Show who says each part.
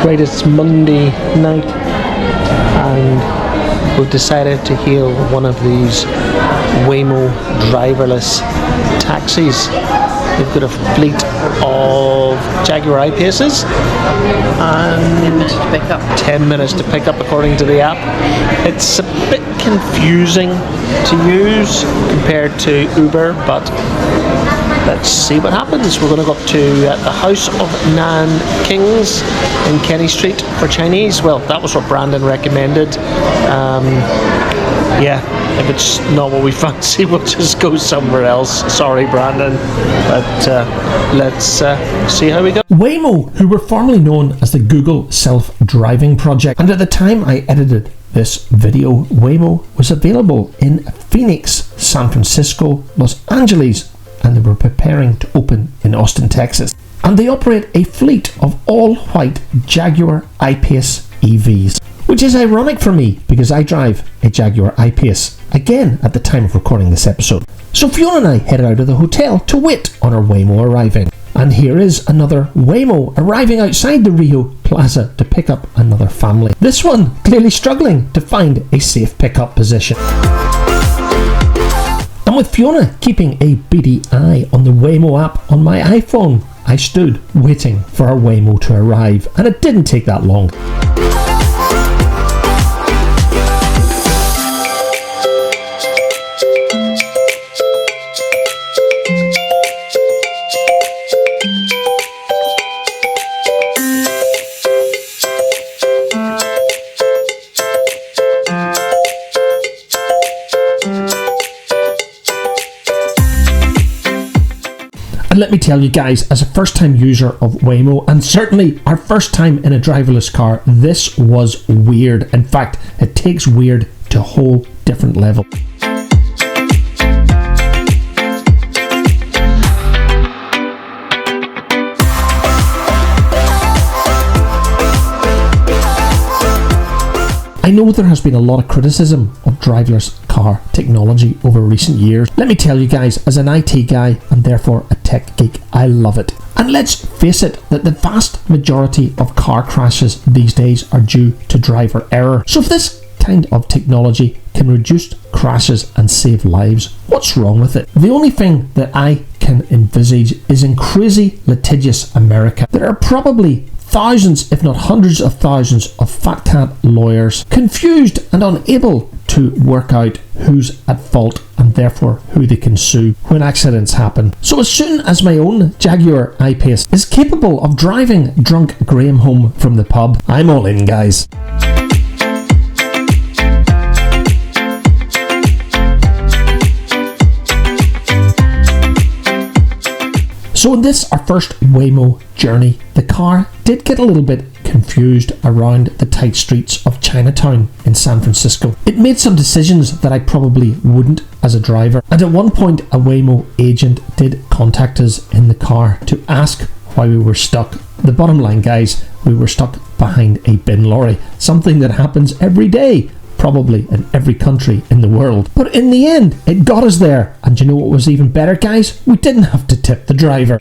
Speaker 1: Right, it's Monday night and we've decided to hail one of these Waymo driverless taxis. They've got a fleet of Jaguar iPaces and
Speaker 2: 10 minutes to pick up.
Speaker 1: 10 minutes to pick up according to the app. It's a bit confusing to use compared to Uber, but let's see what happens. We're going to go up to the House of NanKing's in Kenny Street for Chinese. Well, that was what Brandon recommended. Yeah, if it's not what we fancy, we'll just go somewhere else. Sorry, Brandon, but let's see how we go.
Speaker 3: Waymo, who were formerly known as the Google Self-Driving Project, and at the time I edited this video, Waymo was available in Phoenix, San Francisco, Los Angeles, and they were preparing to open in Austin, Texas. And they operate a fleet of all-white Jaguar I-Pace EVs, which is ironic for me because I drive a Jaguar I-Pace, again at the time of recording this episode. So Fiona and I headed out of the hotel to wait on our Waymo arriving. And here is another Waymo arriving outside the Rui Plaza to pick up another family. This one clearly struggling to find a safe pickup position. And with Fiona keeping a beady eye on the Waymo app on my iPhone, I stood waiting for our Waymo to arrive, and it didn't take that long. And let me tell you guys, as a first time user of Waymo, and certainly our first time in a driverless car, this was weird. In fact, it takes weird to a whole different level. I know there has been a lot of criticism of driverless car technology over recent years. Let me tell you guys, as an IT guy and therefore a tech geek, I love it. And let's face it, that the vast majority of car crashes these days are due to driver error. So if this kind of technology can reduce crashes and save lives, what's wrong with it? The only thing that I can envisage is in crazy litigious America, there are probably thousands, if not hundreds of thousands of fat cat lawyers confused and unable to work out who's at fault and therefore who they can sue when accidents happen. So as soon as my own Jaguar I-Pace is capable of driving drunk Graham home from the pub, I'm all in, guys. So in this, our first Waymo journey, the car did get a little bit confused around the tight streets of Chinatown in San Francisco. It made some decisions that I probably wouldn't as a driver. And at one point, a Waymo agent did contact us in the car to ask why we were stuck. The bottom line, guys, we were stuck behind a bin lorry, something that happens every day, probably in every country in the world. But in the end, it got us there. And you know what was even better, guys? We didn't have to tip the driver.